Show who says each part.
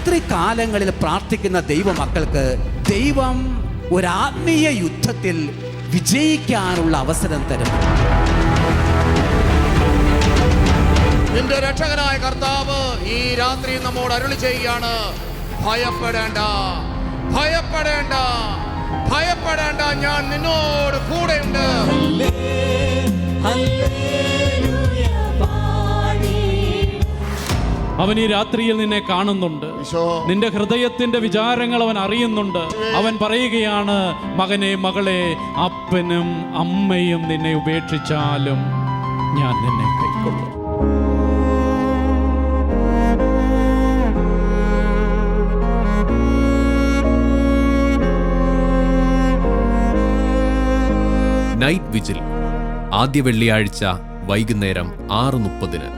Speaker 1: രാത്രി കാലങ്ങളിൽ പ്രാർത്ഥിക്കുന്ന ദൈവമക്കൾക്ക് ദൈവം ഒരാത്മീയ യുദ്ധത്തിൽ വിജയിക്കാനുള്ള അവസരം തരും.
Speaker 2: നിന്റെ രക്ഷകനായ കർത്താവ് ഈ രാത്രി നമ്മോട് അരുളി ചെയ്യുകയാണ്, ഭയപ്പെടേണ്ട, ഭയപ്പെടേണ്ട, ഭയപ്പെടേണ്ട, ഞാൻ നിന്നോട് കൂടെയുണ്ട്.
Speaker 3: അവൻ ഈ രാത്രിയിൽ നിന്നെ കാണുന്നുണ്ട്. നിന്റെ ഹൃദയത്തിന്റെ വിചാരങ്ങൾ അവൻ അറിയുന്നുണ്ട്. അവൻ പറയുകയാണ്, മകനെ, മകളെ, അപ്പനും അമ്മയും നിന്നെ ഉപേക്ഷിച്ചാലും ഞാൻ നിന്നെ കൈക്കൊള്ളും.
Speaker 4: നൈറ്റ് വിജിൽ ആദ്യ വെള്ളിയാഴ്ച വൈകുന്നേരം 6:30.